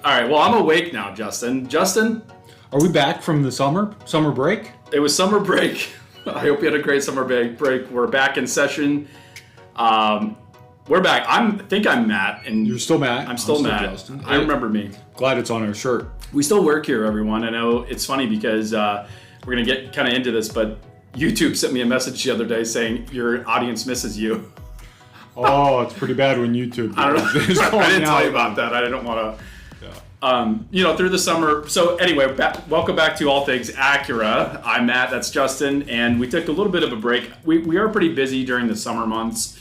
All right, well, I'm awake now, Justin. Justin, Are we back from the summer break? it was summer break. I hope you had a great summer break. We're back in session. We're back. I think I'm Matt, and You're still Matt. I'm still Matt. Justin. I remember me. Glad it's on our shirt. We still work here, everyone. I know it's funny because we're gonna get kind of into this, but YouTube sent me a message the other day saying your audience misses you. Oh, it's pretty bad when YouTube. I don't know. is I calling didn't tell you out. about that. I didn't want to. Through the summer. So anyway, welcome back to All Things Acura. I'm Matt, that's Justin, and we took a little bit of a break. We are pretty busy during the summer months.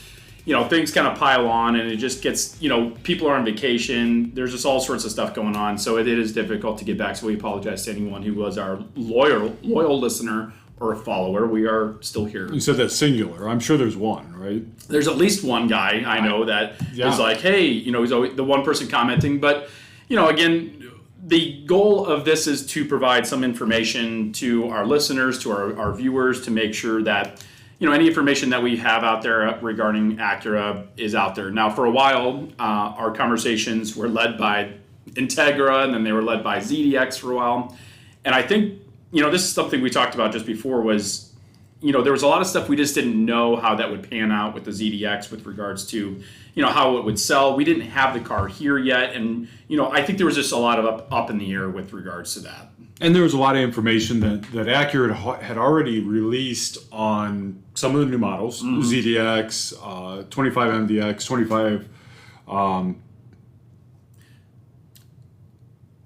Things kind of pile on, and it just gets, people are on vacation. There's just all sorts of stuff going on, so it is difficult to get back. So we apologize to anyone who was our loyal listener or a follower. We are still here. You said that singular. I'm sure there's one, right? There's at least one guy I know that is like, hey, he's always the one person commenting, but again, the goal of this is to provide some information to our listeners, to our viewers, to make sure that, any information that we have out there regarding Acura is out there. Now, for a while, our conversations were led by Integra, and then they were led by ZDX for a while. And I think, this is something we talked about just before was, there was a lot of stuff we just didn't know how that would pan out with the ZDX with regards to, how it would sell. We didn't have the car here yet. And, I think there was just a lot of up in the air with regards to that. And there was a lot of information that Acura had already released on some of the new models, ZDX, 25 MDX, 25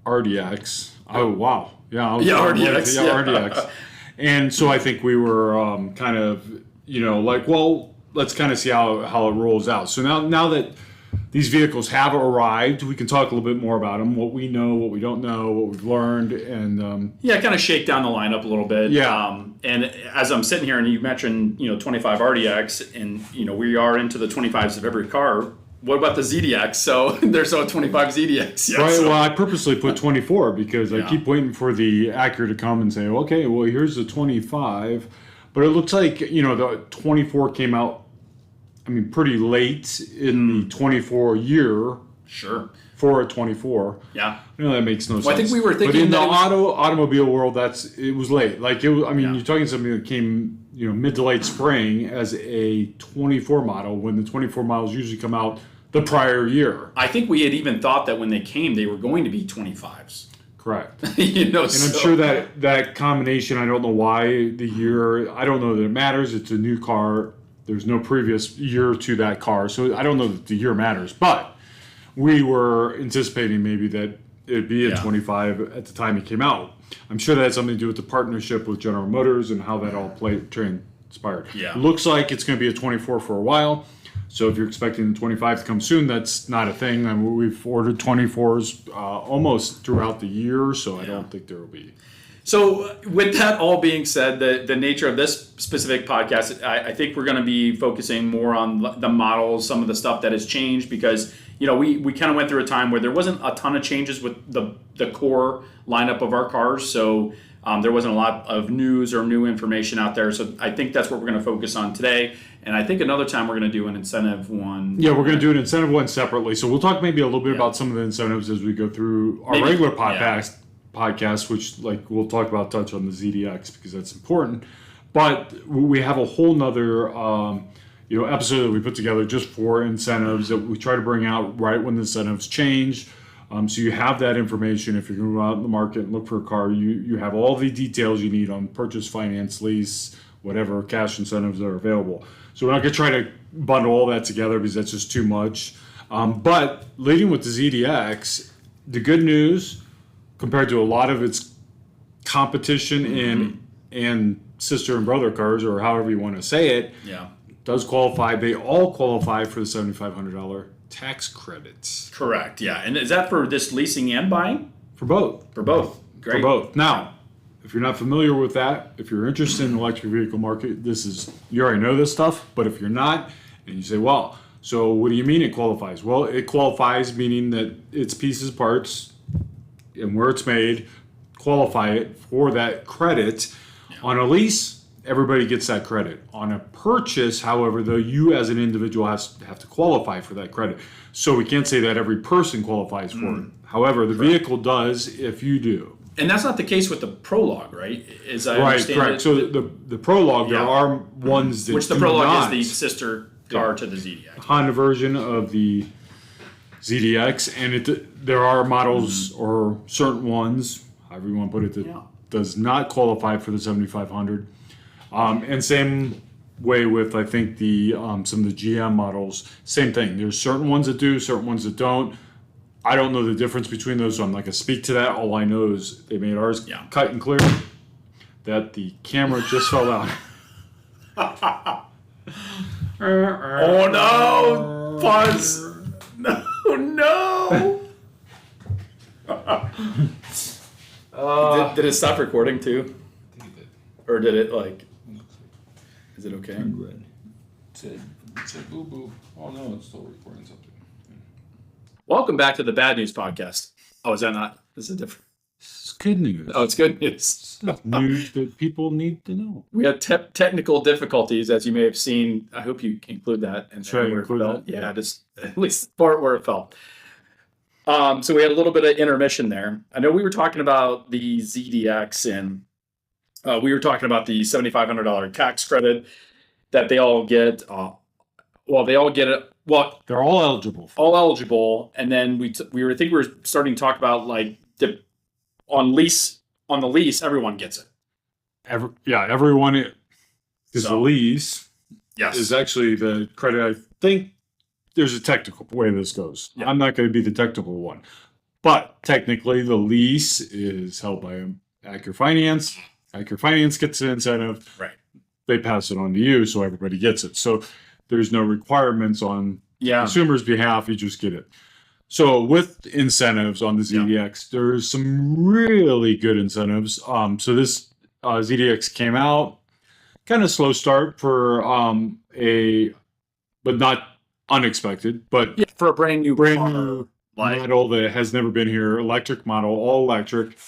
RDX. Oh, wow. Yeah, RDX. RDX. And so I think we were kind of, well, let's kind of see how it rolls out. So now that these vehicles have arrived, we can talk a little bit more about them, what we know, what we don't know, what we've learned, and kind of shake down the lineup a little bit. Yeah. And as I'm sitting here, and you mentioned 25 RDX, and we are into the 25s of every car. What about the ZDX? So there's no 25 ZDX yet. Right. So. Well, I purposely put 24 because I keep waiting for the Acura to come and say, okay, well, here's the 25, but it looks like the 24 came out. Pretty late in the 24 year. Sure. For a 24. Yeah. That makes no sense. I think we were thinking, but in the automobile world, it was late. Like you're talking something that came, mid to late spring as a 24 model when the 24 models usually come out the prior year. I think we had even thought that when they came, they were going to be 25s. Correct. And I'm sure that combination. I don't know why the year. I don't know that it matters. It's a new car. There's no previous year to that car, so I don't know that the year matters. But we were anticipating maybe that it'd be a 25 at the time it came out. I'm sure that had something to do with the partnership with General Motors and how that all transpired. Yeah. Looks like it's going to be a 24 for a while. So if you're expecting the 25 to come soon, that's not a thing. We've ordered 24s almost throughout the year, so I don't think there will be. So with that all being said, the nature of this specific podcast, I think we're going to be focusing more on the models, some of the stuff that has changed because, we kind of went through a time where there wasn't a ton of changes with the core lineup of our cars. So there wasn't a lot of news or new information out there. So I think that's what we're going to focus on today. And I think another time we're going to do an incentive one. Yeah, we're going to do an incentive one separately. So we'll talk maybe a little bit about some of the incentives as we go through our regular podcast. Which we'll talk about, touch on the ZDX because that's important, but we have a whole nother episode that we put together just for incentives that we try to bring out right when the incentives change, so you have that information. If you're going to go out in the market and look for a car, you have all the details you need on purchase, finance, lease, whatever cash incentives that are available. So we're not going to try to bundle all that together because that's just too much, but leading with the ZDX, the good news compared to a lot of its competition and sister and brother cars, or however you want to say it, does qualify. They all qualify for the $7,500 tax credits. Correct. Yeah, and is that for this leasing and buying? For both. For both. Great. For both. Now, if you're not familiar with that, if you're interested in the electric vehicle market, you already know this stuff. But if you're not, and you say, well, so what do you mean it qualifies? Well, it qualifies meaning that its pieces, parts, and where it's made qualify it for that credit on a lease everybody gets that credit. On a purchase, however, though, you as an individual have to qualify for that credit. So we can't say that every person qualifies for it. However, the vehicle does if you do. And that's not the case with the Prologue, right? As I Right, understand correct. it, So the Prologue, there are ones that which the do Prologue not. is the sister car to the ZDX. Honda version of the ZDX, and there are models or certain ones, however you want to put it, that does not qualify for the 7500. And same way with, I think, the some of the GM models. Same thing. There's certain ones that do, certain ones that don't. I don't know the difference between those, so I'm not going to speak to that. All I know is they made ours cut and clear. That the camera just fell out. Oh no! Pause! No! Did it stop recording too? I think it did. Or did it is it okay? Red. It said boo boo. Oh no, it's still recording something. Welcome back to the Bad News Podcast. Oh, is that not? This is different. It's good news. Oh, it's good news. News that people need to know. We had technical difficulties, as you may have seen. I hope you include that. And Should I include that? Yeah, just at least the part where it fell. So we had a little bit of intermission there. I know we were talking about the ZDX, and we were talking about the $7,500 tax credit that they all get. They all get it. Well, they're all eligible. All eligible, and then we were starting to talk about like on the lease, everyone gets it. Everyone. Because the lease is actually the credit. I think there's a technical way this goes. Yeah. I'm not going to be the technical one, but technically the lease is held by Acura Finance. Acura Finance gets an incentive. Right. They pass it on to you, so everybody gets it. So there's no requirements on consumers' behalf. You just get it. So with incentives on the ZDX, there's some really good incentives. So this ZDX came out, kind of slow start for but not unexpected. But for a brand new model that has never been here, electric model, all electric.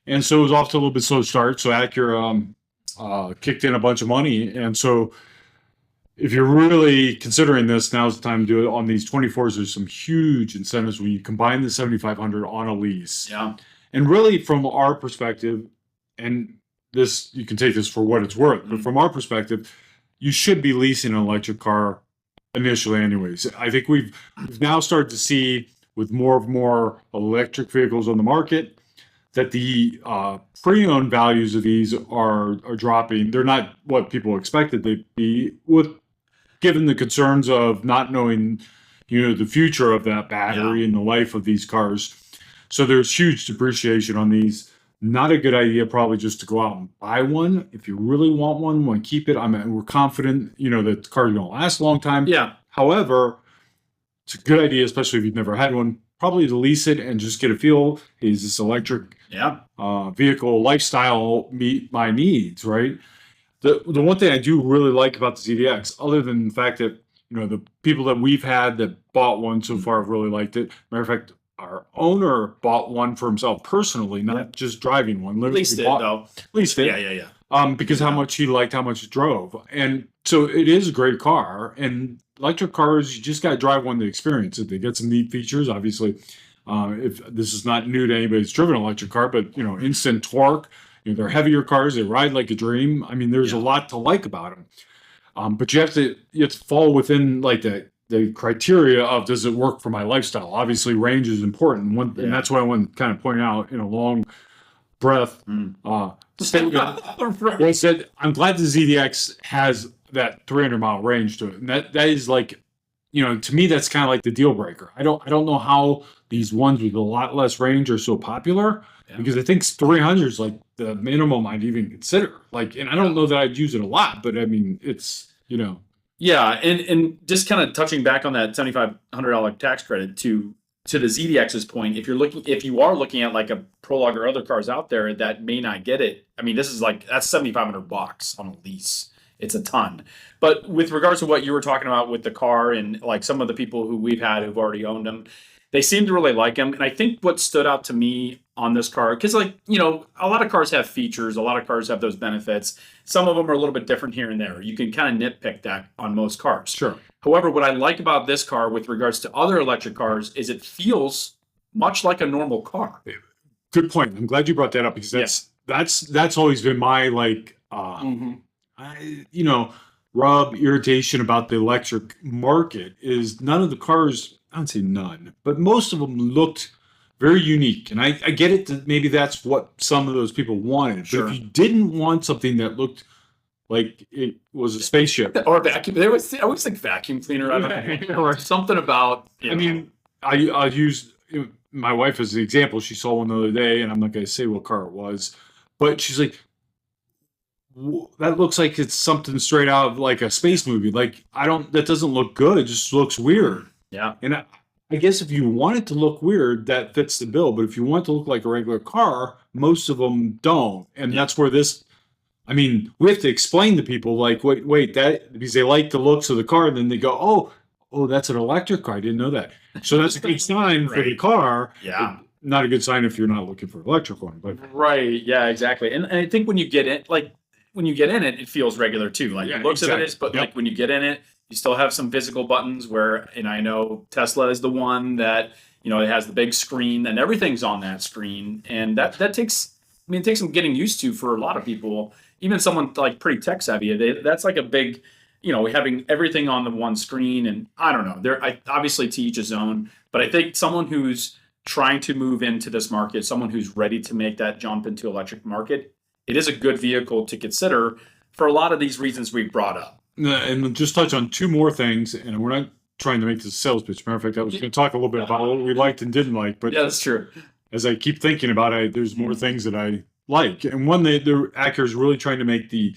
And so it was off to a little bit slow start. So Acura kicked in a bunch of money. And so if you're really considering this, now's the time to do it. On these 24s, there's some huge incentives when you combine the 7,500 on a lease. Yeah. And really, from our perspective, and this, you can take this for what it's worth, but from our perspective, you should be leasing an electric car initially anyways. I think we've now started to see, with more electric vehicles on the market, that the pre-owned values of these are dropping. They're not what people expected they'd be, given the concerns of not knowing, the future of that battery and the life of these cars. So there's huge depreciation on these. Not a good idea probably just to go out and buy one. If you really want to keep it, we're confident, that the car is going to last a long time. Yeah. However, it's a good idea, especially if you've never had one, probably to lease it and just get a feel. Is this electric vehicle lifestyle meet my needs, right? The one thing I do really like about the ZDX, other than the fact that, the people that we've had that bought one so far have really liked it. Matter of fact, our owner bought one for himself personally, not just driving one. Leased it. Yeah. Because how much he liked, how much it drove. And so it is a great car. And electric cars, you just got to drive one to experience it. They get some neat features, obviously. If this is not new to anybody that's driven an electric car, but, instant torque. They're heavier cars. They ride like a dream. There's a lot to like about them. But you have to fall within like the criteria of, does it work for my lifestyle? Obviously, range is important. And that's what I want to kind of point out in a long breath. I said, I'm glad the ZDX has that 300-mile range to it. And that is like, to me, that's kind of like the deal breaker. I don't know how these ones with a lot less range are so popular, because I think 300 is like the minimum I'd even consider. And I don't know that I'd use it a lot, but it's, Yeah, and just kind of touching back on that $7,500 tax credit to the ZDX's point, if you are looking at like a Prologue or other cars out there that may not get it, this is that's $7,500 on a lease. It's a ton. But with regards to what you were talking about with the car and like some of the people who we've had who've already owned them, they seem to really like them. And I think what stood out to me on this car, because a lot of cars have features, a lot of cars have those benefits. Some of them are a little bit different here and there. You can kind of nitpick that on most cars. Sure. However, what I like about this car with regards to other electric cars is it feels much like a normal car. Good point. I'm glad you brought that up, because that's always been my rub irritation about the electric market is none of the cars, I don't say none, but most of them looked very unique. And I get it that maybe that's what some of those people wanted. Sure. But if you didn't want something that looked like it was a spaceship. Or a vacuum. I always think vacuum cleaner. I don't know. Or something about, I'll use my wife as the example. She saw one the other day, and I'm not going to say what car it was, but she's like, that looks like it's something straight out of like a space movie. Like, that doesn't look good. It just looks weird. Yeah. And I guess if you want it to look weird, that fits the bill. But if you want it to look like a regular car, most of them don't. And that's where we have to explain to people, like, wait, that, because they like the looks of the car, and then they go, oh, that's an electric car. I didn't know that. So that's a good sign for the car. Yeah. Not a good sign if you're not looking for an electric one. But right. Yeah, exactly. And I think when you get in, it feels regular too. Like it looks at it is, but like when you get in it, you still have some physical buttons where, and I know Tesla is the one that, it has the big screen and everything's on that screen. And that takes some getting used to for a lot of people. Even someone like pretty tech savvy, that's like a big, having everything on the one screen. And I don't know, obviously to each his own, but I think someone who's trying to move into this market, someone who's ready to make that jump into electric market, it is a good vehicle to consider for a lot of these reasons we've brought up. And just touch on two more things, and we're not trying to make this a sales pitch. Matter of fact, I was going to talk a little bit about what we liked and didn't like. But yeah, that's true. As I keep thinking about it, there's more things that I like. And one, the Acura is really trying to make the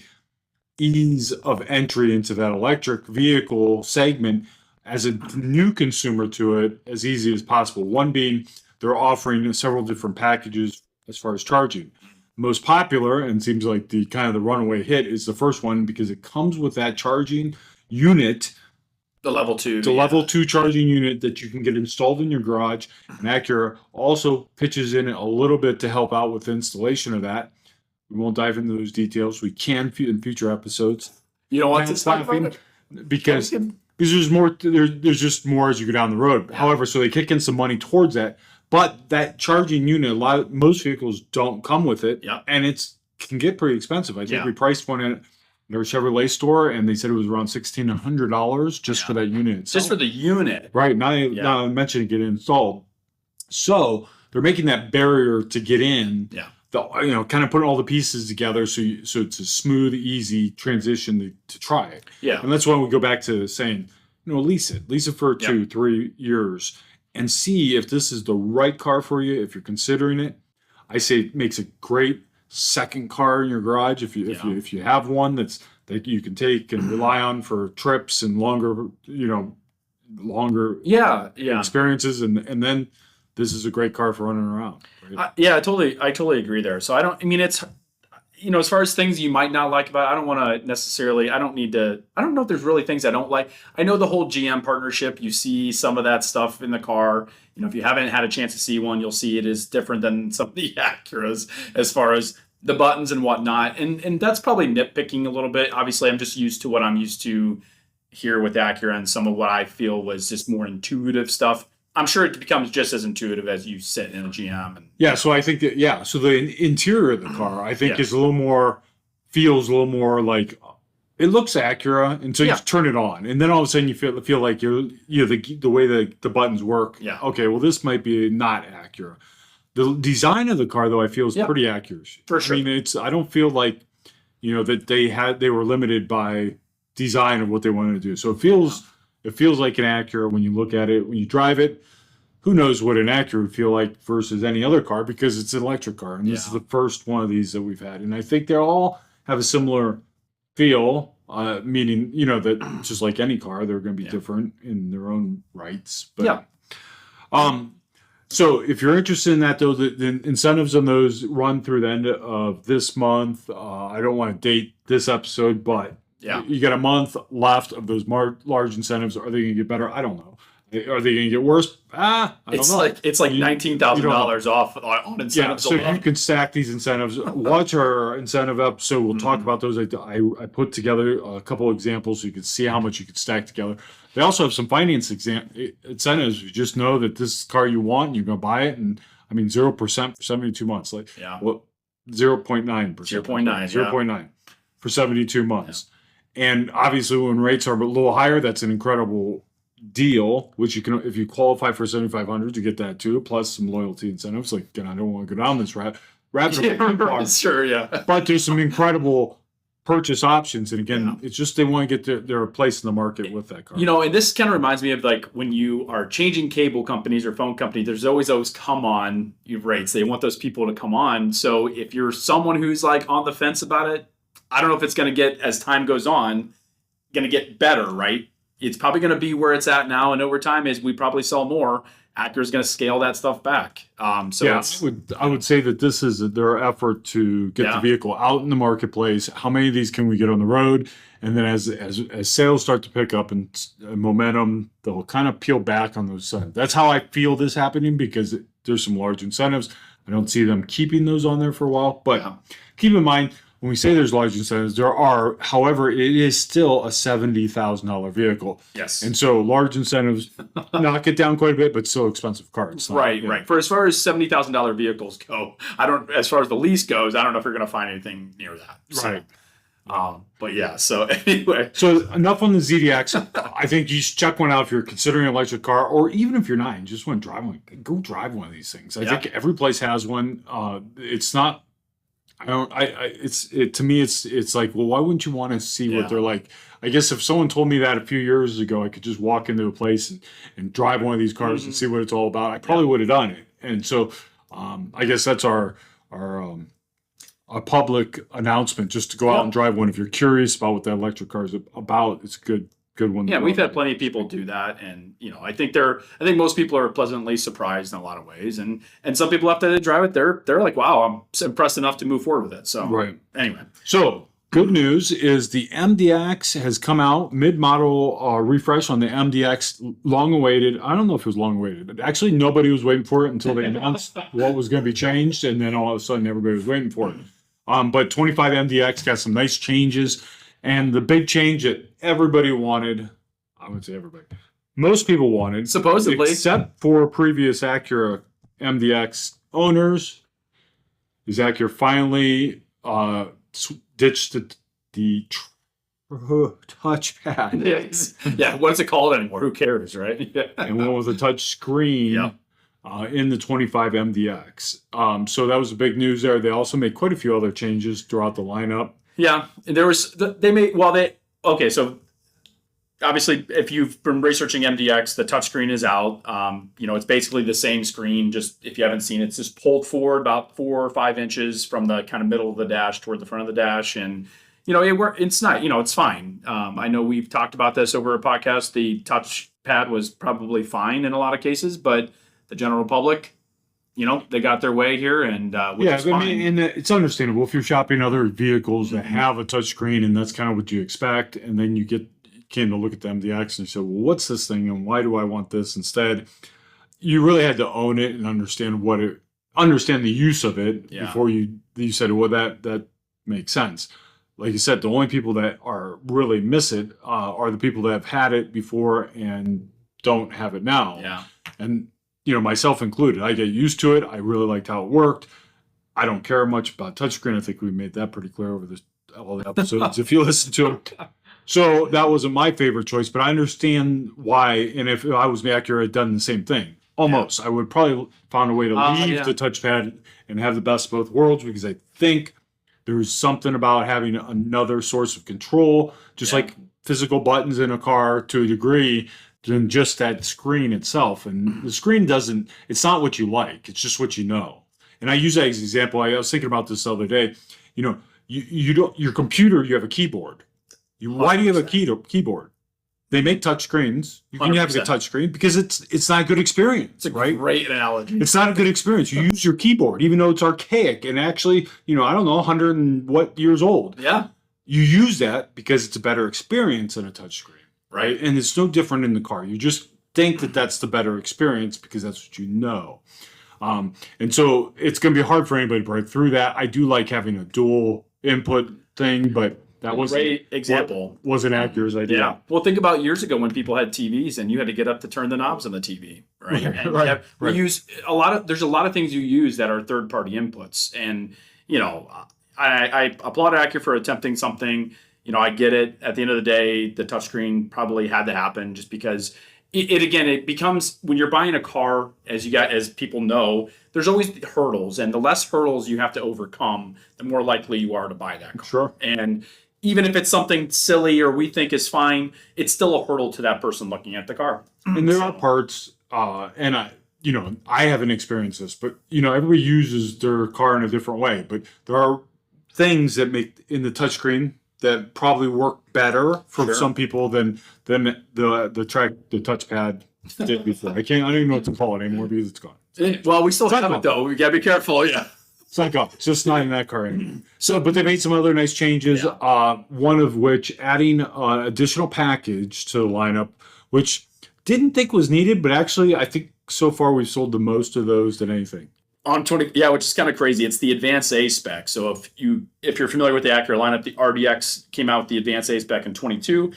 ease of entry into that electric vehicle segment as a new consumer to it as easy as possible. One being they're offering several different packages as far as charging. Most popular, and seems like the runaway hit, is the first one, because it comes with that charging unit, the level 2, level 2 charging unit that you can get installed in your garage. And Acura also pitches in a little bit to help out with installation of that. We won't dive into those details. We can in future episodes. You don't want to talk about it? Because there's more. There's just more as you go down the road. Yeah. However, so they kick in some money towards that. But that charging unit, most vehicles don't come with it, and it can get pretty expensive. I think we priced one at a Chevrolet store, and they said it was around $1,600 just for that unit itself. Just for the unit, right? Not mentioning get installed. So they're making that barrier to get in. Yeah. Kind of putting all the pieces together, so it's a smooth, easy transition to try it. Yeah. And that's why we go back to saying, lease it for 2-3 years. And see if this is the right car for you. If you're considering it, I say it makes a great second car in your garage. If you have one that you can take and rely on for trips and longer experiences, and then this is a great car for running around. Right? I totally agree there. So it's. As far as things you might not like about it, I don't want to necessarily, I don't know if there's really things I don't like. I know the whole GM partnership, you see some of that stuff in the car. If you haven't had a chance to see one, you'll see it is different than some of the Acuras as far as the buttons and whatnot. And that's probably nitpicking a little bit. Obviously, I'm just used to what I'm used to here with Acura, and some of what I feel was just more intuitive stuff. I'm sure it becomes just as intuitive as you sit in a GM. So I think that, so the interior of the car, I think, feels a little more like, it looks Acura until you turn it on. And then all of a sudden you feel like the way the buttons work. Yeah. Okay, well, this might be not Acura. The design of the car, though, I feel is pretty accurate. For sure. I don't feel like, that they were limited by design of what they wanted to do. So it feels like an Acura when you look at it. When you drive it, who knows what an Acura would feel like versus any other car, because it's an electric car. And this is the first one of these that we've had. And I think they all have a similar feel, meaning, that just like any car, they're going to be different in their own rights. But, so if you're interested in that, though, the incentives on those run through the end of this month. I don't want to date this episode, but you got a month left of those large incentives. Are they going to get better? I don't know. Are they going to get worse? I don't know. It's like $19,000 off on incentives. So you can stack these incentives. Watch our incentive episode. We'll talk about those. I put together a couple of examples so you can see how much you can stack together. They also have some finance incentives. You just know that this car you want, and you're going to buy it, and 0% for 72 months. 0.9%. 0.9 for 72 months. Yeah. And obviously, when rates are a little higher, that's an incredible deal, which you can, if you qualify for 7,500, you get that too, plus some loyalty incentives. Like, I don't want to go down this rabbit hole. Sure, yeah. But there's some incredible purchase options, and again, it's just they want to get their place in the market with that car. And this kind of reminds me of like when you are changing cable companies or phone companies. There's always those come on rates. They want those people to come on. So if you're someone who's like on the fence about it, I don't know if it's going to get, as time goes on, going to get better, right? It's probably going to be where it's at now, and over time, as we probably sell more, Acura's going to scale that stuff back. I would say that this is their effort to get the vehicle out in the marketplace. How many of these can we get on the road? And then as sales start to pick up and momentum, they'll kind of peel back on those incentives. That's how I feel this happening, because there's some large incentives. I don't see them keeping those on there for a while, but keep in mind, when we say there's large incentives, there are. However, it is still a $70,000 vehicle. Yes. And so large incentives knock it down quite a bit, but still expensive cars. Right. For as far as $70,000 vehicles go, as far as the lease goes, I don't know if you're going to find anything near that. So, right. But yeah, so anyway. So enough on the ZDX. I think you should check one out if you're considering an electric car, or even if you're not, you just want to drive one. Go drive one of these things. I think every place has one. It's not. To me, it's like, well, why wouldn't you want to see what they're like? I guess if someone told me that a few years ago, I could just walk into a place and drive one of these cars and see what it's all about. I probably would have done it. And so, I guess that's our public announcement, just to go out and drive one. If you're curious about what that electric car is about, it's a good one. Yeah, we've had plenty of people do that, and I think most people are pleasantly surprised in a lot of ways, and some people after they drive it, they're like, wow, I'm impressed enough to move forward with it. So anyway, so good news is the MDX has come out, mid-model refresh on the MDX, long awaited. I don't know if it was long awaited. Actually, nobody was waiting for it until they announced what was going to be changed, and then all of a sudden everybody was waiting for it. But 25 MDX got some nice changes. And the big change that everybody wanted, I would say everybody, most people wanted, supposedly, except for previous Acura MDX owners, is Acura finally ditched the touchpad. Yeah, what's it called anymore? Who cares, right? And went with a touch screen in the 25 MDX. So that was the big news there. They also made quite a few other changes throughout the lineup. Yeah, and so obviously if you've been researching MDX, the touchscreen is out. It's basically the same screen, just if you haven't seen it, it's just pulled forward about 4 or 5 inches from the kind of middle of the dash toward the front of the dash. And, it's not, it's fine. I know we've talked about this over a podcast. The touchpad was probably fine in a lot of cases, but the general public, they got their way here, and it's understandable if you're shopping other vehicles that have a touchscreen, and that's kind of what you expect, and then you came to look at the MDX and you said, well, what's this thing, and why do I want this instead? You really had to own it and understand the use of it before you said, well, that makes sense. Like you said, the only people that are really miss it are the people that have had it before and don't have it now. Yeah, and myself included. I get used to it. I really liked how it worked. I don't care much about touchscreen. I think we made that pretty clear over all the episodes if you listen to them. So that wasn't my favorite choice, but I understand why. And if I was Acura, I'd done the same thing. Almost. I would probably found a way to leave the touchpad and have the best of both worlds, because I think there's something about having another source of control, just like physical buttons in a car to a degree, than just that screen itself. And the screen it's not what you like, it's just what you know. And I use that as an example. I was thinking about this the other day. You don't, your computer, you have a keyboard. Why do you have a keyboard? They make touch screens. You can have a touch screen because it's not a good experience. It's a great analogy. It's not a good experience. You use your keyboard, even though it's archaic and actually, I don't know, 100 and what years old. Yeah. You use that because it's a better experience than a touch screen. Right. And it's no different in the car. You just think that that's the better experience because that's what you know. And so it's going to be hard for anybody to break through that. I do like having a dual input thing, but that was great example. Wasn't Acura's idea. Yeah. Well, think about years ago when people had TVs and you had to get up to turn the knobs on the TV, right? And we use there's a lot of things you use that are third-party inputs. And, I applaud Acura for attempting something. I get it. At the end of the day, the touchscreen probably had to happen just because it becomes, when you're buying a car, as people know, there's always hurdles, and the less hurdles you have to overcome, the more likely you are to buy that car. Sure. And even if it's something silly or we think is fine, it's still a hurdle to that person looking at the car. And there are parts, and I haven't experienced this, but everybody uses their car in a different way. But there are things that make in the touchscreen that probably work better for some people than the touchpad did before. I don't even know what to call it anymore because it's gone. Well, we still have it though. We gotta be careful. Yeah. It's not gone. It's just not in that car anymore. But they made some other nice changes. Yeah. One of which adding an additional package to the lineup, which didn't think was needed, but actually I think so far we've sold the most of those than anything. On 20, which is kind of crazy. It's the Advanced A spec. So if you're familiar with the Acura lineup, the RDX came out with the Advanced A spec in 22,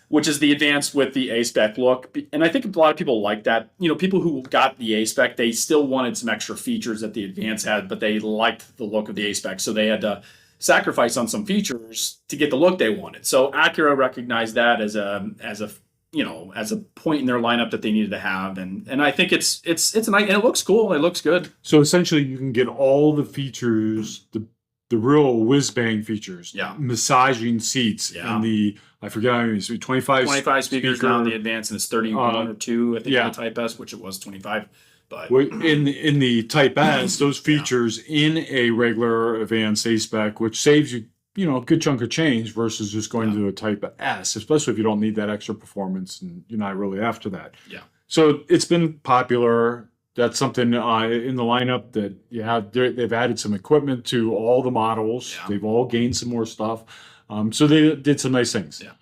which is the advanced with the A spec look. And I think a lot of people like that. People who got the A spec, they still wanted some extra features that the Advanced had, but they liked the look of the A spec, so they had to sacrifice on some features to get the look they wanted. So Acura recognized that as a point in their lineup that they needed to have, and I think it's nice, and it looks cool. It looks good. So essentially, you can get all the features, the real whiz bang features, massaging seats, and I forget how many, 25 speakers now in the Advanced, and it's 31 or 2, I think, in the Type S, which it was 25. But in the Type S, those features in a regular Advanced A spec, which saves you a good chunk of change versus just going to a Type S, especially if you don't need that extra performance and you're not really after that. Yeah. So it's been popular. That's something in the lineup that they've added some equipment to all the models. Yeah. They've all gained some more stuff. So they did some nice things. Yeah.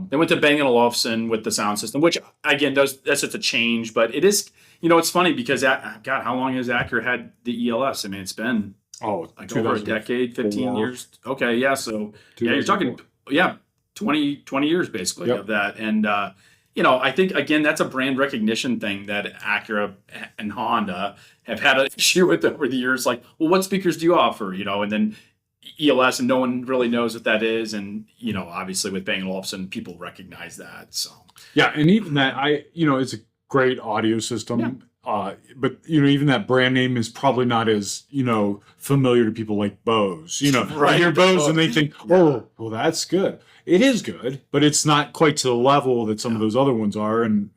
They went to Bang & Olufsen with the sound system, which again that's just a change, but it is, it's funny because how long has Acura had the ELS? I mean, it's been over a decade, 15 years. Okay, yeah. So you're talking 20 years basically of that. And I think again that's a brand recognition thing that Acura and Honda have had an issue with over the years. Like, well, what speakers do you offer? And then ELS, and no one really knows what that is. And obviously with Bang & Olufsen, people recognize that. So and even that, it's a great audio system. Yeah. But even that brand name is probably not as familiar to people like Bose. Right. They hear Bose and they think, oh, well, that's good. It is good, but it's not quite to the level that some of those other ones are. And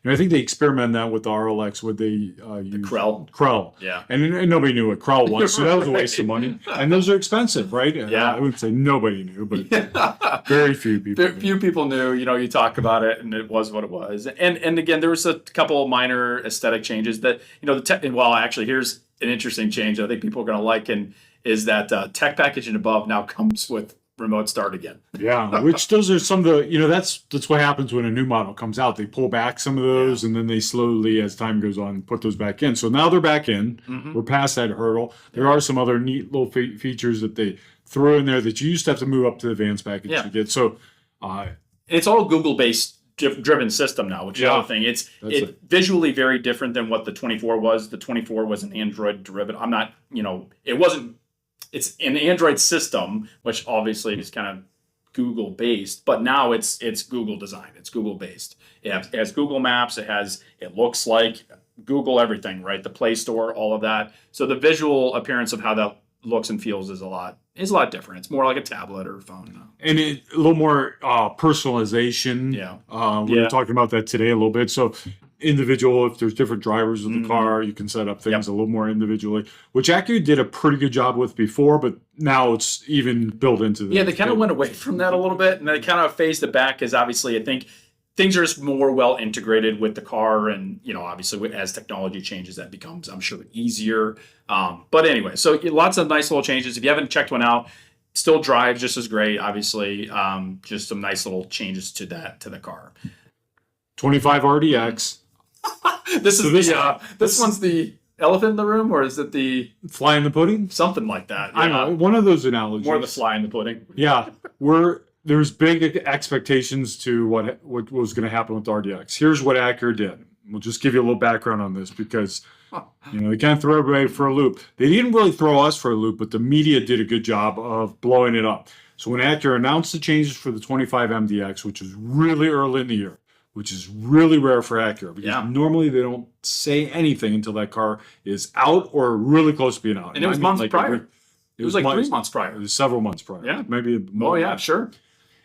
I think they experimented that with the RLX. Would they use the Krell? Krell. Yeah. And nobody knew what Krell was, so that was a waste of money. And those are expensive, right? Yeah. I wouldn't say nobody knew, but very few people. Few people knew. You talk about it, and it was what it was. And again, there was a couple of minor aesthetic changes that actually, here's an interesting change I think people are going to like, and is that tech package and above now comes with remote start again. Yeah, which those are some of the, that's what happens when a new model comes out. They pull back some of those, and then they slowly, as time goes on, put those back in. So now they're back in. Mm-hmm. We're past that hurdle. There are some other neat little features that they throw in there that you used to have to move up to the advanced package to get. So it's all Google-based driven system now, which is the other thing. It's visually very different than what the 24 was. The 24 was an Android derivative. I'm not, it wasn't. It's an Android system, which obviously is kind of Google based, but now it's Google designed. It's Google based. It has Google Maps. It looks like Google everything, right? The Play Store, all of that. So the visual appearance of how that looks and feels is a lot different. It's more like a tablet or a phone now. And a little more personalization. Yeah. We were talking about that today a little bit. So individual, if there's different drivers of the car, you can set up things a little more individually, which Acura did a pretty good job with before, but now it's even built into the... Yeah, they kind of went away from that a little bit, and they kind of phased it back, because obviously I think things are just more well integrated with the car, and obviously as technology changes, that becomes, I'm sure, easier. But anyway, so lots of nice little changes. If you haven't checked one out, still drives just as great, obviously. Just some nice little changes to the car. 25 RDX. This one's the elephant in the room, or is it the fly in the pudding? Something like that. Yeah. I know, one of those analogies. More the fly in the pudding. Yeah, there's big expectations to what was going to happen with the RDX. Here's what Acura did. We'll just give you a little background on this because they can't throw everybody for a loop. They didn't really throw us for a loop, but the media did a good job of blowing it up. So when Acura announced the changes for the 25 MDX, which was really early in the year, which is really rare for Acura because normally they don't say anything until that car is out or really close to being out. And it was months prior. It was like 3 months prior. It was several months prior. Yeah. Maybe more. Oh, yeah, sure.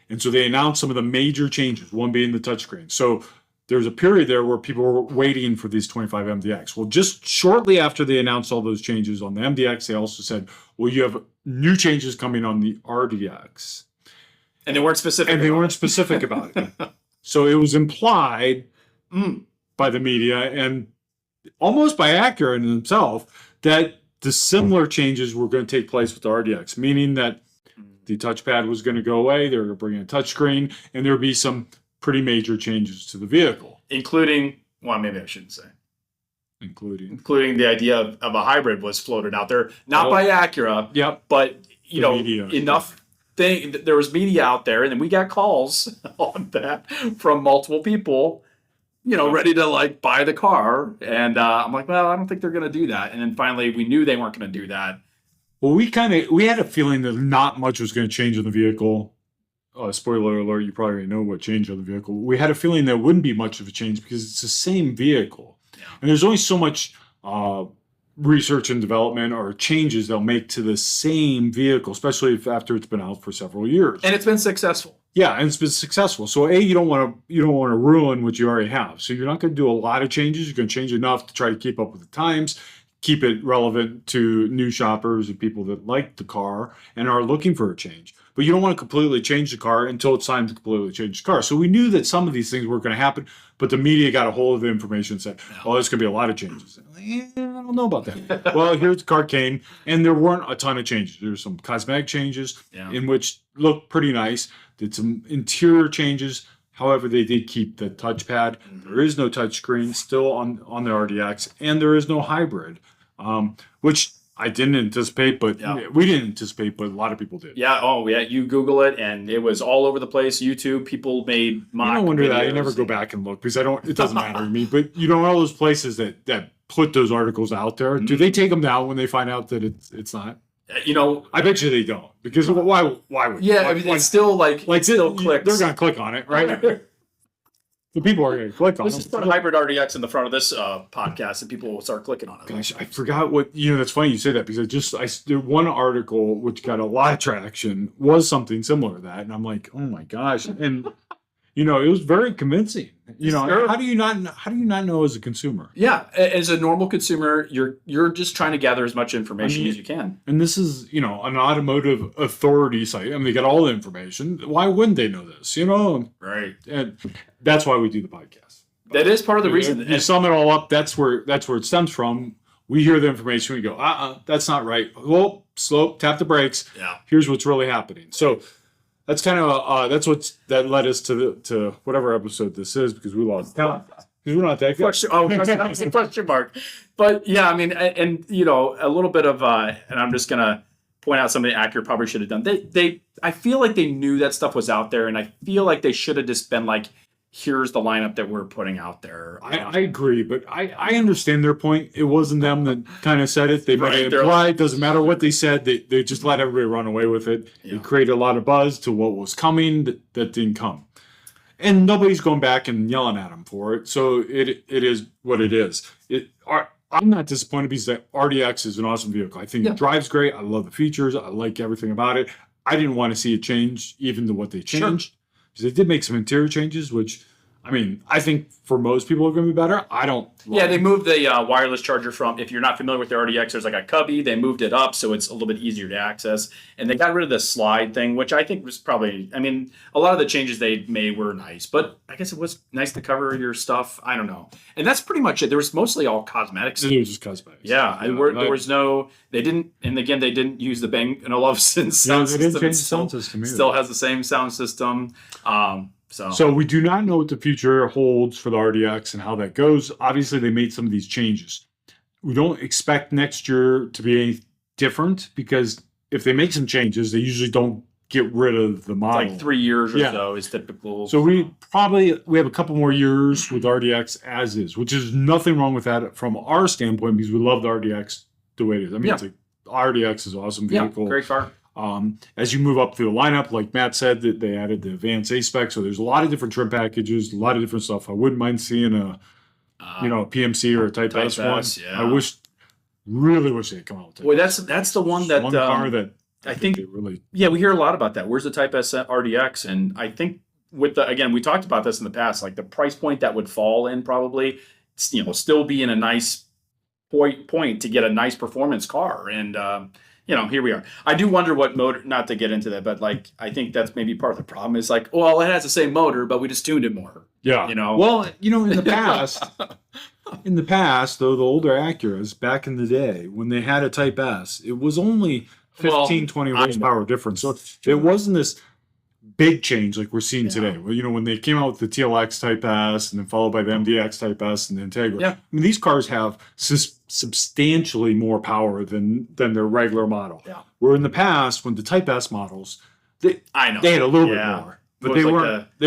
And so they announced some of the major changes, one being the touchscreen. So there's a period there where people were waiting for these 25 MDX. Well, just shortly after they announced all those changes on the MDX, they also said, well, you have new changes coming on the RDX. And they weren't specific about it. So it was implied by the media and almost by Acura in themselves that the similar changes were going to take place with the RDX, meaning that the touchpad was going to go away, they were going to bring in a touchscreen, and there would be some pretty major changes to the vehicle. Including, well, maybe I shouldn't say. Including the idea of a hybrid was floated out there, not by Acura, but, enough. There was media out there, and then we got calls on that from multiple people, ready to buy the car. And I'm like, well, I don't think they're going to do that. And then finally, we knew they weren't going to do that. Well, we had a feeling that not much was going to change in the vehicle. Spoiler alert, you probably already know what changed on the vehicle. We had a feeling there wouldn't be much of a change because it's the same vehicle. Yeah. And there's only so much research and development or changes they'll make to the same vehicle, especially after it's been out for several years. And it's been successful. Yeah, and it's been successful. So you don't want to ruin what you already have. So you're not going to do a lot of changes. You're going to change enough to try to keep up with the times, keep it relevant to new shoppers and people that like the car and are looking for a change. But you don't want to completely change the car until it's time to completely change the car. So we knew that some of these things were going to happen, but the media got a hold of the information and said, oh, there's going to be a lot of changes. I don't know about that. Well, here's the car came, and there weren't a ton of changes. There were some cosmetic changes in which looked pretty nice. Did some interior changes. However, they did keep the touchpad. There is no touchscreen still on the RDX, and there is no hybrid, which I didn't anticipate, but we didn't anticipate, but a lot of people did. Yeah. Oh, yeah. You Google it, and it was all over the place. YouTube, people made mock. I don't wonder that. I never go back and look because it doesn't matter to me. But all those places that put those articles out there, do they take them down when they find out that it's not? I bet you they don't because why would? Yeah, it's still still clicks. They're gonna click on it, right? The people are going to click on it. Let's just put a hybrid RDX in the front of this podcast, and people will start clicking on it. Gosh, I forgot what that's funny you say that because there one article which got a lot of traction was something similar to that, and I'm like, oh my gosh, and it was very convincing. How do you not know as a consumer? Yeah, as a normal consumer, you're just trying to gather as much information as you can. And this is an automotive authority site. I mean, they got all the information. Why wouldn't they know this? Right. And that's why we do the podcast. That is part of the reason. You sum it all up. That's where it stems from. We hear the information. We go, that's not right. Well, slow. Tap the brakes. Yeah. Here's what's really happening. So. That's kind of that led us to whatever episode this is because we lost count. Because we're not that good. That was a question mark. But yeah, I mean, and a little bit of and I'm just gonna point out something Acura probably should have done. I feel like they knew that stuff was out there, and I feel like they should have just been like, here's the lineup that we're putting out there. I agree, but I understand their point. It wasn't them that kind of said it. They might have implied. Doesn't matter what they said. They just let everybody run away with it. Yeah. It created a lot of buzz to what was coming that didn't come. And nobody's going back and yelling at them for it. So it is what it is. I'm not disappointed because the RDX is an awesome vehicle. I think it drives great. I love the features. I like everything about it. I didn't want to see it change even to what they changed. Sure. They did make some interior changes, which, I mean, I think for most people are going to be better. I don't. Yeah, they moved the wireless charger from, if you're not familiar with the RDX, there's like a cubby. They moved it up so it's a little bit easier to access. And they got rid of the slide thing, which I think was probably, I mean, a lot of the changes they made were nice. But I guess it was nice to cover your stuff. I don't know. And that's pretty much it. There was mostly all cosmetics. It was just cosmetics. Yeah. There was no, they didn't, and again, they didn't use the Bang & Olufsen sound system. They didn't change the sound system either. Still has the same sound system. So we do not know what the future holds for the RDX and how that goes. Obviously, they made some of these changes. We don't expect next year to be any different because if they make some changes, they usually don't get rid of the model. Like 3 years or so is typical. So we have a couple more years with RDX as is, which is nothing wrong with that from our standpoint because we love the RDX the way it is. I mean, it's like RDX is an awesome vehicle. Yeah, great car. As you move up through the lineup, like Matt said, that they added the advanced A-Spec, so there's a lot of different trim packages, a lot of different stuff. I wouldn't mind seeing a PMC or a Type S one. Yeah. Really wish they'd come out with Type Boy, S. that's the one that one car that I think they really. Yeah, we hear a lot about that. Where's the Type S RDX? And I think again, we talked about this in the past, like the price point that would fall in probably, still be in a nice point to get a nice performance car. And here we are. I do wonder what motor, not to get into that, but like, I think that's maybe part of the problem is like, well, it has the same motor, but we just tuned it more. Yeah. Well, in the past, though, the older Acuras back in the day, when they had a Type S, it was only 20 horsepower difference. So it wasn't this big change like we're seeing today. Well, when they came out with the TLX Type S and then followed by the MDX Type S and the Integra. Yeah. I mean, these cars have substantially more power than their regular model. Yeah. Where in the past, when the Type S models, they had a little bit more, but they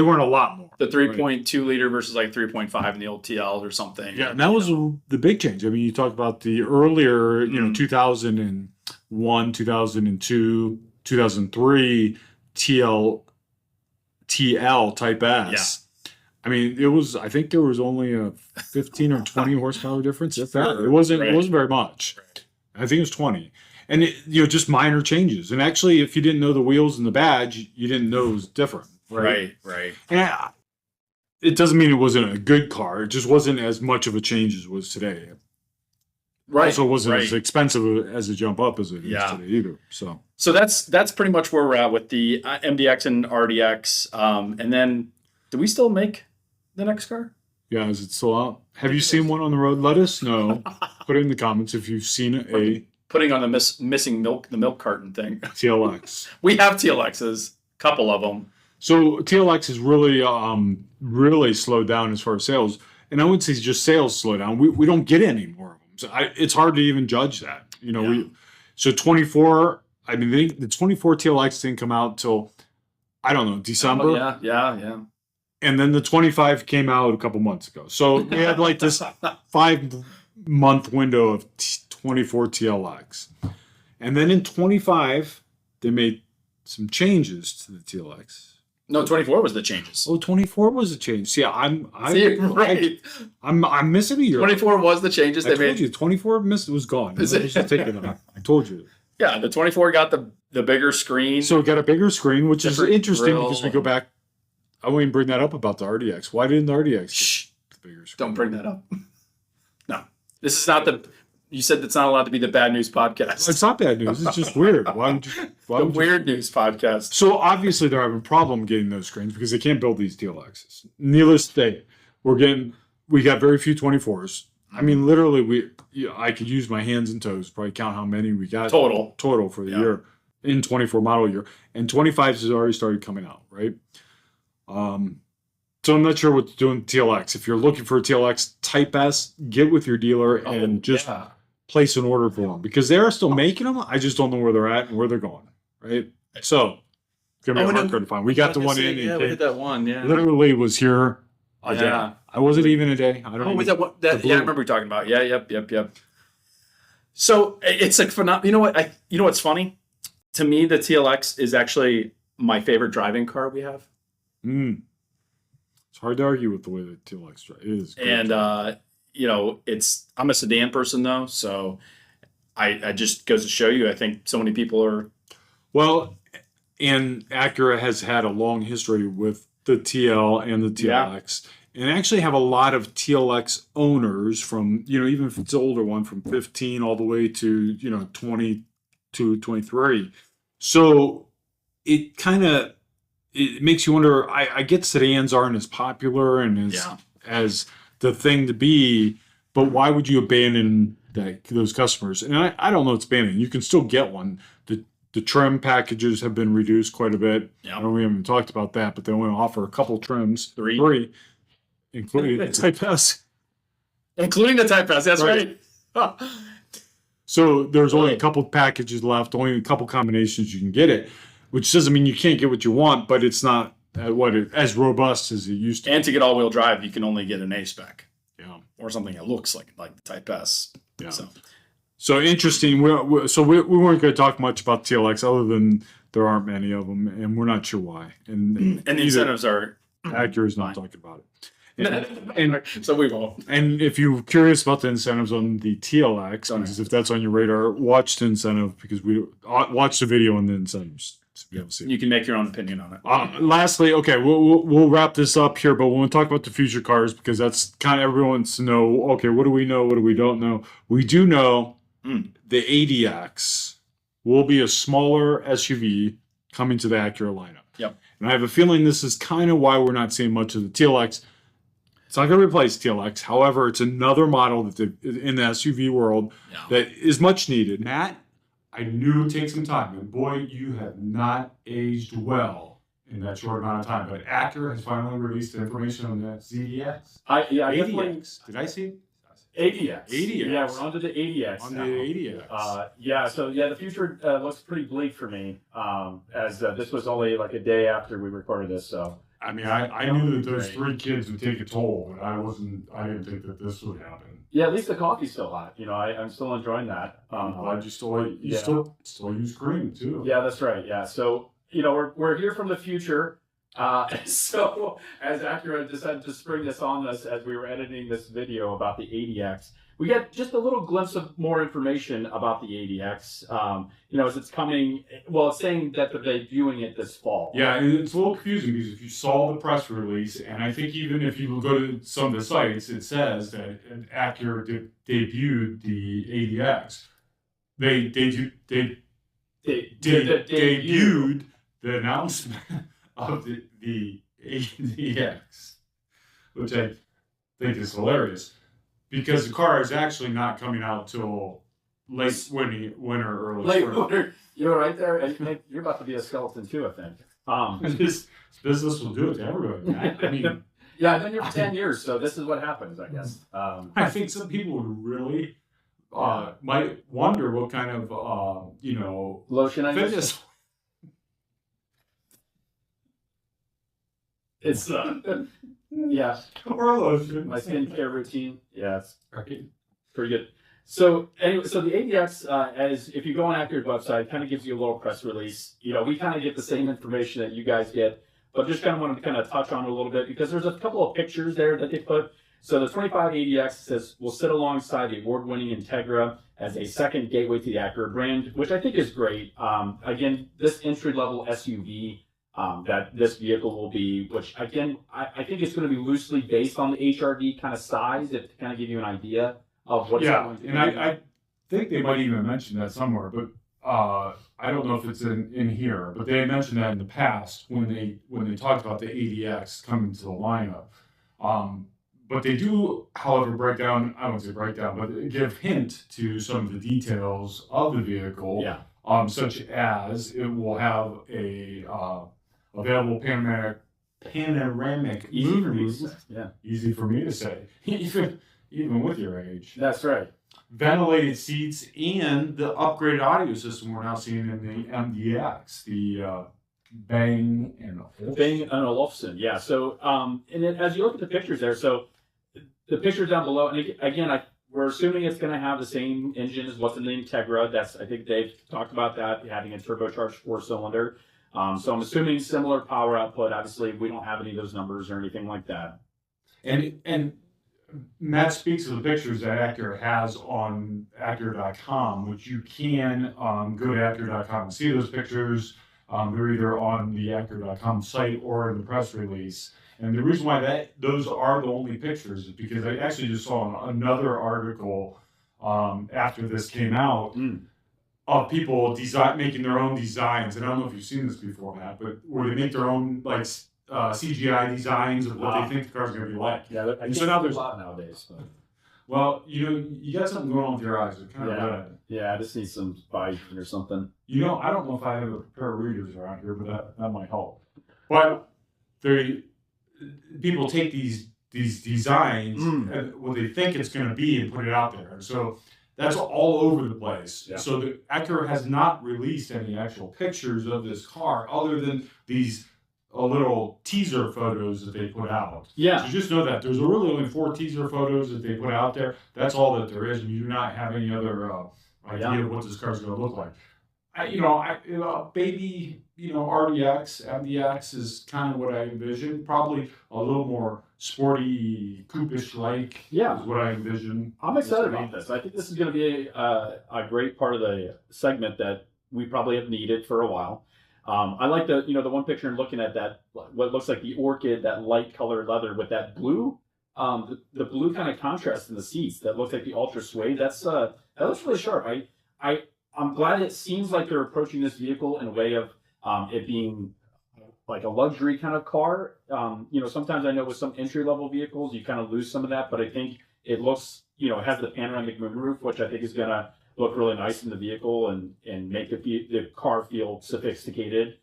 weren't a lot more. The 3.2 liter versus like 3.5 in the old TL or something. Yeah, and that was the big change. I mean, you talked about the earlier, 2001, 2002, 2003 TL Type S. Yeah. I mean, I think there was only a 15 or 20 horsepower difference. It wasn't very much. Right. I think it was 20. And just minor changes. And actually, if you didn't know the wheels and the badge, you didn't know it was different. Right. And it doesn't mean it wasn't a good car. It just wasn't as much of a change as it was today. Right. Also, it wasn't as expensive as a jump up as it is today either. So that's pretty much where we're at with the MDX and RDX. And then, do we still make the next car? Yeah, is it still out? Have you seen one on the road? Let us know. Put it in the comments if you've seen putting on the missing milk, the milk carton thing. TLX. We have TLXs, couple of them. So TLX has really slowed down as far as sales, and I would say just sales slow down. We don't get any more of them. So it's hard to even judge that. So 24. I mean, the 24 TLX didn't come out till I don't know December. Yeah. And then the 25 came out a couple months ago. So we had like this 5-month window of 24 TLX, and then in 25 they made some changes to the TLX. No, 24 was the changes. Oh, 24 was a change. See, I'm missing a year. 24 was the changes they made. I told you, 24 was gone. I told you. Yeah, the 24 got the bigger screen. So it got a bigger screen, which is interesting because we go back. I won't even bring that up about the RDX. Why didn't the RDX get the bigger screen? Don't bring that up. No. This is not you said it's not allowed to be the bad news podcast. It's not bad news. It's just weird. Weird news podcast. So obviously they're having a problem getting those screens because they can't build these TLXs. Needless to say, we got very few 24s. I mean, literally, I could use my hands and toes, probably count how many we got total for the year in 24 model year, and 25s has already started coming out, right? So I'm not sure what to do in TLX. If you're looking for a TLX Type S, get with your dealer and place an order for them because they're still making them. I just don't know where they're at and where they're going, right? So it's gonna be hard to find. We got the one in. Yeah, we did that one. Yeah, literally was here a day. I wasn't even a day. I don't know. Was that what? I remember we talking about. Yeah, yep. So it's like phenomenal. You know what? You know what's funny? To me, the TLX is actually my favorite driving car we have. It's hard to argue with the way the TLX drives. It is. And I'm a sedan person though, so I just goes to show you. I think so many people are. Well, and Acura has had a long history with the TL and the TLX, and actually have a lot of TLX owners from even if it's an older one from 15 all the way to 22, 23. So it kind of. It makes you wonder. I get sedans aren't as popular and as the thing to be, but why would you abandon those customers? And I don't know it's abandoning. You can still get one. The The trim packages have been reduced quite a bit. Yeah. I know we haven't talked about that, but they only offer a couple trims. Three. Including the Type S. Including the Type S, that's Right. right. So there's only a couple packages left, only a couple combinations you can get it, which doesn't mean you can't get what you want, but it's not as robust as it used to. And to get all-wheel drive, you can only get an A spec. Yeah. Or something that looks like the Type S. Yeah. So interesting. We weren't going to talk much about TLX other than there aren't many of them, and we're not sure why. And the incentives are Acura's not talking about it. and so we won't. And if you're curious about the incentives on the TLX, because if that's on your radar, watch the incentive because we watch the video on the incentives to be able to see it. You can make your own opinion on it. Lastly, okay, we'll wrap this up here, but we want to talk about the future cars because that's kind of everyone wants to know. Okay, what do we know? What do we don't know? We do know the ADX will be a smaller SUV coming to the Acura lineup. Yep. And I have a feeling this is kind of why we're not seeing much of the TLX. It's not going to replace TLX. However, it's another model that in the SUV world that is much needed. Matt, I knew it would take some time. And boy, you have not aged well in that short amount of time. But Acura has finally released information on that ZDX. ADX. Did I see? ADX. ADX. Yeah, we're onto the ADX. On now. the ADX. The future looks pretty bleak for me. As this was only like a day after we recorded this, so. I mean, I knew that those three kids would take a toll, but I didn't think that this would happen. Yeah, at least the coffee's still hot. I'm still enjoying that. You still use cream too. Yeah, that's right. Yeah, so we're here from the future. So as Acura decided to spring this on us as we were editing this video about the ADX, we get just a little glimpse of more information about the ADX. As it's coming, it's saying that they're debuting it this fall. Yeah, and it's a little confusing because if you saw the press release, and I think even if you go to some of the sites, it says that Acura debuted the ADX. They debuted the announcement of the ADX, which I think is hilarious because the car is actually not coming out till late winter, early Late spring. winter, you're right there, and you're about to be a skeleton too, I think. This business will do it to everybody. I mean, yeah, I've been here for 10 years, so this is what happens, I guess. I think some people would really might wonder what kind of Lotion I use? fitness. It's yeah, Or lotion. my skincare routine. Yeah, it's Right. pretty good. So anyway, so the ADX, as if you go on Acura's website, kind of gives you a little press release. We kind of get the same information that you guys get, but just kind of wanted to kind of touch on it a little bit because there's a couple of pictures there that they put. So the 25 ADX says will sit alongside the award-winning Integra as a second gateway to the Acura brand, which I think is great. Again, this entry-level SUV that this vehicle will be, which again, I think it's going to be loosely based on the HRD kind of size, to kind of give you an idea of what it's going to be. And I think they might even mention that somewhere, but I don't know if it's in here. But they mentioned that in the past when they talked about the ADX coming to the lineup. But they do, however, break down. I won't say break down, but give hint to some of the details of the vehicle. Yeah. Such as it will have a available panoramic Easy for me to moonroof. say. Yeah, Easy for me to say, even with your age. that's right. Ventilated seats and the upgraded audio system we're now seeing in the MDX, the Bang and Olufsen. Bang & Olufsen, yeah. So, and then as you look at the pictures there, so the pictures down below, and again, we're assuming it's going to have the same engine as what's in the Integra. I think they've talked about that, having a turbocharged 4-cylinder. So I'm assuming similar power output. Obviously, we don't have any of those numbers or anything like that. And Matt speaks of the pictures that Acura has on Acura.com, which you can go to Acura.com and see those pictures. They're either on the Acura.com site or in the press release. And the reason why those are the only pictures is because I actually just saw another article after this came out of people making their own designs. And I don't know if you've seen this before, Matt, but where they make their own CGI designs of what they think the car's going to be like. Yeah, I so so now there's there's a lot nowadays. But. Well, you got something going on with your eyes. They're kind of red. Yeah, I just need some Visine or something. I don't know if I have a pair of readers around here, but that might help. But people take these designs and what they think it's going to be and put it out there. And so that's all over the place. Yeah. So the Acura has not released any actual pictures of this car other than these little teaser photos that they put out. Yeah. So just know that there's really only 4 teaser photos that they put out there. That's all that there is. And you do not have any other idea of what this car is going to look like. Baby, RDX, MDX is kind of what I envision. Probably a little more sporty, coupe-ish like is what I envision. I'm excited about this. I think this is going to be a great part of the segment that we probably have needed for a while. I like the one picture and looking at that, what looks like the orchid, that light colored leather with that blue, the blue kind of contrast in the seats that looks like the ultra suede. That looks really sharp. I'm glad it seems like they're approaching this vehicle in a way of it being like a luxury kind of car. Sometimes I know with some entry level vehicles you kind of lose some of that, but I think it looks, it has the panoramic moonroof, which I think is going to look really nice in the vehicle and make the car feel sophisticated,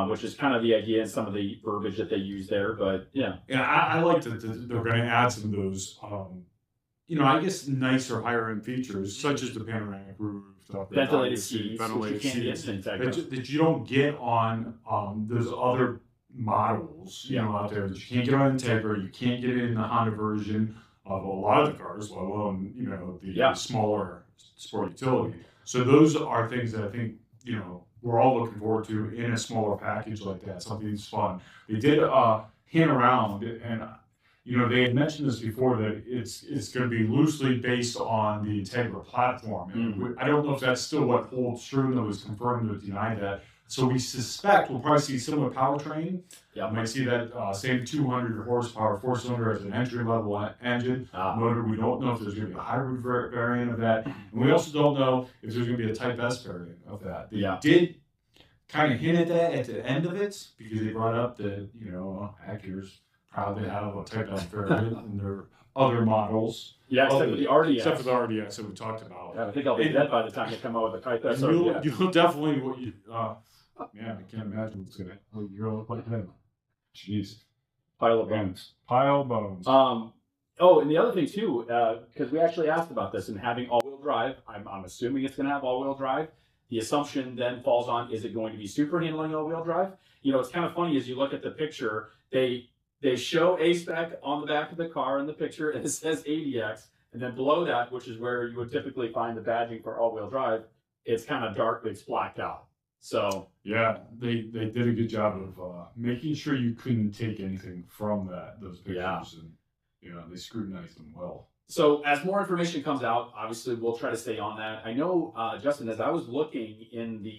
which is kind of the idea and some of the verbiage that they use there. But yeah, I like that they're going to add some of those, I guess nicer higher end features such as the panoramic roof. Ventilated seats, that you don't get on those other models, out there. That you can't get on Integra, you can't get it in the Honda version of a lot of the cars, let alone the smaller sport utility. So those are things that I think we're all looking forward to in a smaller package like that. Something that's fun. They did hint around and. They had mentioned this before that it's going to be loosely based on the Integra platform. And I don't know if that's still what holds true, and that was confirmed or denied that. So we suspect we'll probably see similar powertrain. Yeah, we might see that same 200 horsepower 4-cylinder as an entry-level engine motor. We don't know if there's going to be a hybrid variant of that. And we also don't know if there's going to be a Type S variant of that. They did kind of hint at that at the end of it because they brought up that, Acura's proud to have a Type S variant in their other models. Yeah, except for the RDX. Except for the RDX that we talked about. Yeah, I think I'll be dead by the time they come out with the Type S. You'll definitely, man, I can't imagine what's going to, you're going to look like him. Jeez. Pile of bones. Pile of bones. And the other thing too, because we actually asked about this and having all-wheel drive, I'm assuming it's going to have all-wheel drive. The assumption then falls on, is it going to be super handling all-wheel drive? It's kind of funny as you look at the picture, they show A-Spec on the back of the car in the picture, and it says ADX. And then below that, which is where you would typically find the badging for all-wheel drive, it's kind of dark, it's blacked out. So yeah, they did a good job of making sure you couldn't take anything from those pictures, and they scrutinized them well. So as more information comes out, obviously we'll try to stay on that. I know, Justin, as I was looking in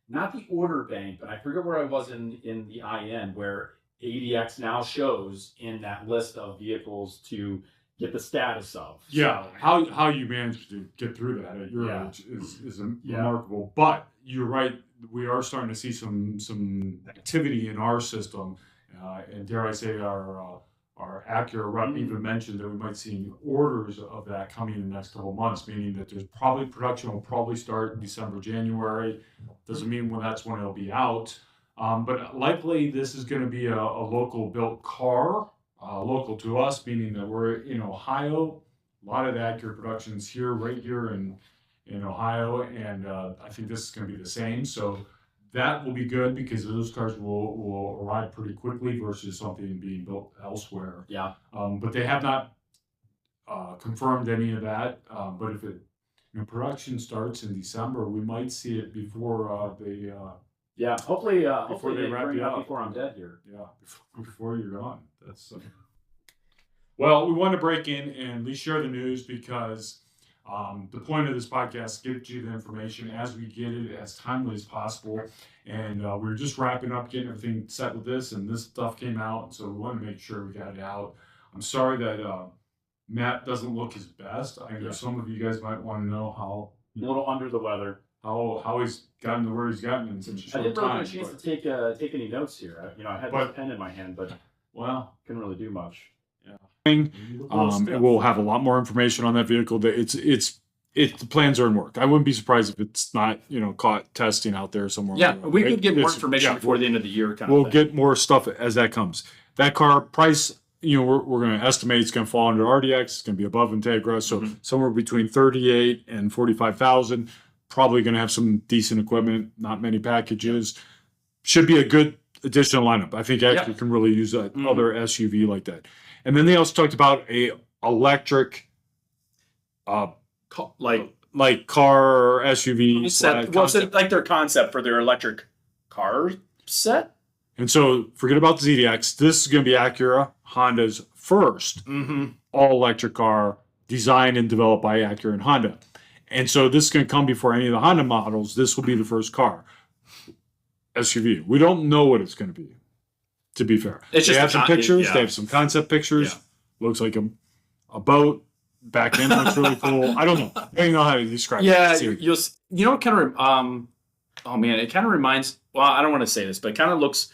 not the order bank, but I forget where I was in the IN, where ADX now shows in that list of vehicles to get the status of. Yeah, so, how you managed to get through that at your age is remarkable. But you're right, we are starting to see some activity in our system, and dare I say our Acura rep even mentioned that we might see orders of that coming in the next couple of months, meaning that there's probably production will probably start in December, January. Doesn't mean that's when it'll be out. But likely this is going to be a local built car, local to us, meaning that we're in Ohio. A lot of the Acura production is right here in Ohio, and I think this is going to be the same. So that will be good because those cars will arrive pretty quickly versus something being built elsewhere. Yeah. But they have not confirmed any of that. But if production starts in December, we might see it before they. Hopefully they wrap it up before I'm dead here. Yeah, before you're gone. That's. Well, we want to break in and at least share the news because the point of this podcast is to get you the information as we get it as timely as possible. And we're just wrapping up, getting everything set with this, and this stuff came out, so we want to make sure we got it out. I'm sorry that Matt doesn't look his best. I know some of you guys might want to know how. A little under the weather. How he's gotten to where he's gotten in such a short time. I didn't really get a chance to take any notes here. I had this pen in my hand, but couldn't really do much. Yeah. and we'll have a lot more information on that vehicle. That the plans are in work. I wouldn't be surprised if it's not, caught testing out there somewhere. Yeah, we could get more information before the end of the year. We'll get more stuff as that comes. That car price, we're going to estimate it's going to fall under RDX. It's going to be above Integra, so somewhere between 38 and 45,000. Probably going to have some decent equipment, not many packages. Should be a good additional lineup. I think actually can really use another SUV like that. And then they also talked about a electric, like car or SUV set. Well, it's like their concept for their electric car set. And so forget about the ZDX. This is going to be Acura, Honda's first all-electric car designed and developed by Acura and Honda. And so this is going to come before any of the Honda models. This will be the first car. SUV. We don't know what it's going to be, to be fair. They have some pictures. They have some concept pictures. Yeah. Looks like a boat. Back end looks really cool. I don't know. I don't know how to describe it. Yeah, it kind of, oh man, it kind of reminds, well, I don't want to say this, but it kind of looks,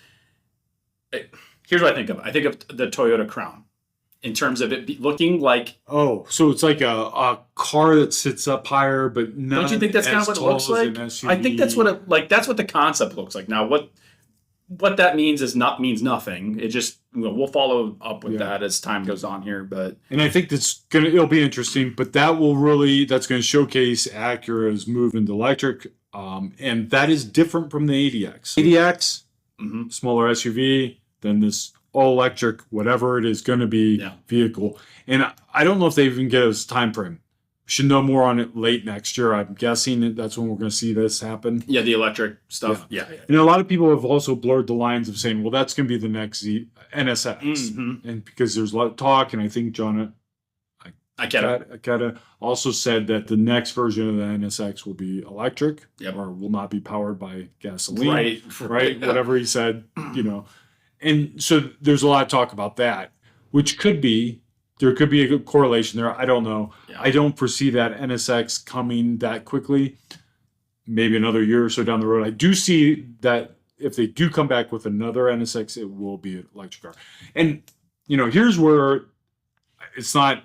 here's what I think of. I think of the Toyota Crown in terms of it looking like. Oh, so it's like a car that sits up higher, but not. Don't you think that's kind of what it looks like? I think that's what that's what the concept looks like. Now, what that means means nothing. It just, we'll follow up with that as time goes on here. And I think it'll be interesting, but that's going to showcase Acura's move into electric. And that is different from the ADX. ADX, smaller SUV than this all electric, whatever it is going to be vehicle. And I don't know if they even get us time frame. Should know more on it late next year. I'm guessing that's when we're going to see this happen. Yeah, the electric stuff. Yeah. And a lot of people have also blurred the lines of saying, well, that's going to be the next NSX. And because there's a lot of talk, and I think John Akata also said that the next version of the NSX will be electric or will not be powered by gasoline. Right. Whatever he said, And so there's a lot of talk about that, which there could be a good correlation there. I don't know. Yeah. I don't foresee that NSX coming that quickly. Maybe another year or so down the road. I do see that if they do come back with another NSX, it will be an electric car. And, here's where it's not,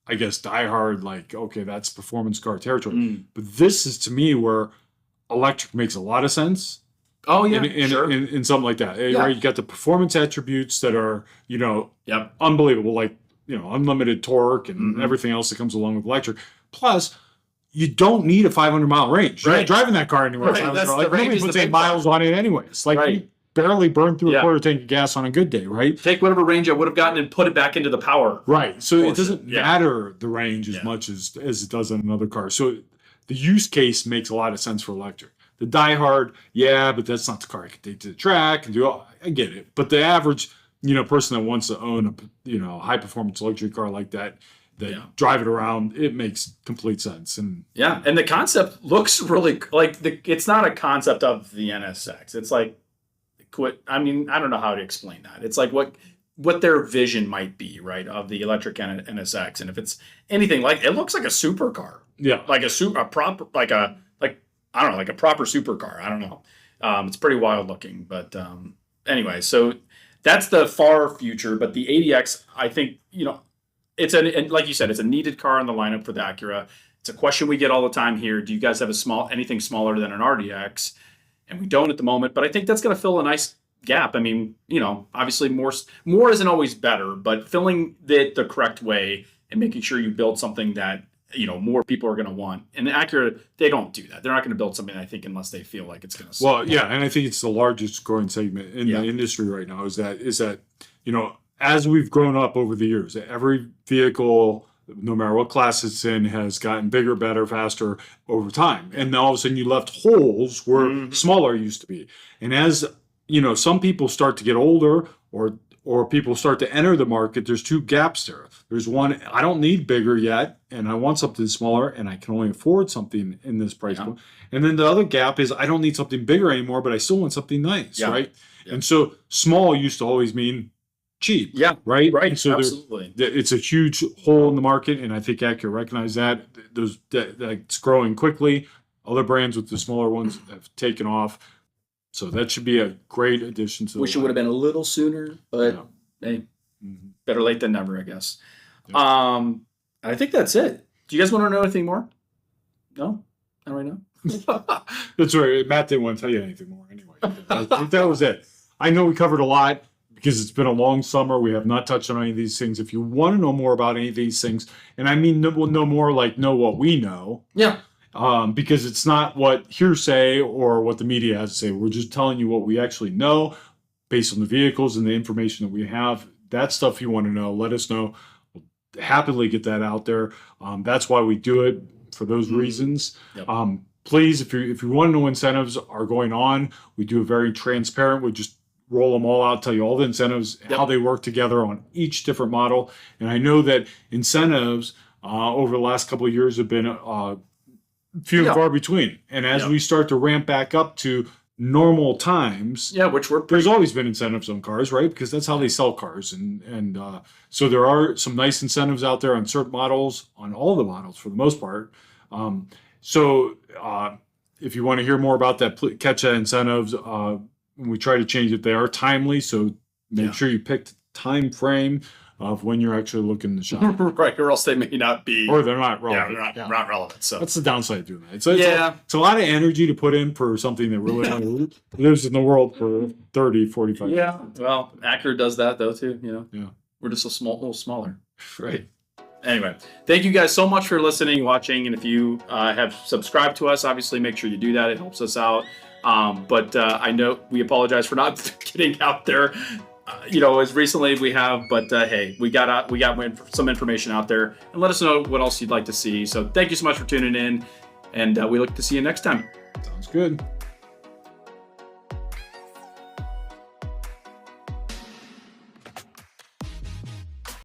I guess, diehard, like, okay, that's performance car territory. But this is, to me, where electric makes a lot of sense. Oh, yeah, in something like that. Yeah. Right? You got the performance attributes that are, unbelievable, like, unlimited torque and everything else that comes along with electric. Plus, you don't need a 500-mile range. You're not driving that car anywhere. Right. Nobody puts 8 miles on it anyways. You barely burn through a quarter tank of gas on a good day, right? Take whatever range I would have gotten and put it back into the power. Right. So it doesn't matter the range as much as it does on another car. So the use case makes a lot of sense for electric. The diehard, but that's not the car I can take to the track and do. I get it. But the average person that wants to own a high performance luxury car like that drive it around, it makes complete sense. And the concept looks really like it's not a concept of the NSX. It's like, I don't know how to explain that. It's like what their vision might be, right, of the electric NSX. And if it's anything like, it looks like a supercar. Yeah, like a proper supercar. I don't know. It's pretty wild looking, but anyway, so. That's the far future, but the ADX, I think, it's like you said, it's a needed car in the lineup for the Acura. It's a question we get all the time here. Do you guys have anything smaller than an RDX? And we don't at the moment, but I think that's going to fill a nice gap. Obviously more isn't always better, but filling it the correct way and making sure you build something that more people are going to want. And Acura, they don't do that. They're not going to build something, I think, unless they feel like it's going to sell. Well, yeah, and I think it's the largest growing segment in the industry right now is that as we've grown up over the years, every vehicle, no matter what class it's in, has gotten bigger, better, faster over time. And then all of a sudden you left holes where smaller used to be. And as, some people start to get older or people start to enter the market, there's two gaps there. There's one, I don't need bigger yet, and I want something smaller, and I can only afford something in this price point. And then the other gap is I don't need something bigger anymore, but I still want something nice, right? Yeah. And so small used to always mean cheap, right? Right, and so absolutely. It's a huge hole in the market, and I think Acura recognize that. It's growing quickly. Other brands with the smaller ones have taken off. So that should be a great addition to the Wish it would have been a little sooner, but hey. better late than never, I guess. Yep. I think that's it. Do you guys want to know anything more? No? Not right now? That's right. Matt didn't want to tell you anything more anyway. I think that was it. I know we covered a lot because it's been a long summer. We have not touched on any of these things. If you want to know more about any of these things, and I mean know more like know what we know. Yeah. Because it's not what hearsay or what the media has to say. We're just telling you what we actually know based on the vehicles and the information that we have. That stuff you want to know, let us know. We'll happily get that out there. That's why we do it, for those reasons. Yep. Please, if you want to know incentives are going on, we do it very transparent. We just roll them all out, tell you all the incentives, how they work together on each different model. And I know that incentives over the last couple of years have been few and far between. And as we start to ramp back up to normal times, there's always been incentives on cars, right? Because that's how they sell cars. And so there are some nice incentives out there on certain models, on all the models for the most part. So if you want to hear more about that, catch that incentives. We try to change it. They are timely, so make sure you pick the time frame of when you're actually looking to shop. Right, or else they may not be. Or they're not relevant. Yeah, they're not relevant. So that's the downside of doing that. It's a lot of energy to put in for something that really lives in the world for 30, 45 years. Yeah, well, Acura does that though too, Yeah. We're just a little smaller. Right. Anyway, thank you guys so much for listening, watching, and if you have subscribed to us, obviously make sure you do that. It helps us out. But I know we apologize for not getting out there, as recently as we have. But hey, we got some information out there, and let us know what else you'd like to see. So thank you so much for tuning in, and we look to see you next time. Sounds good.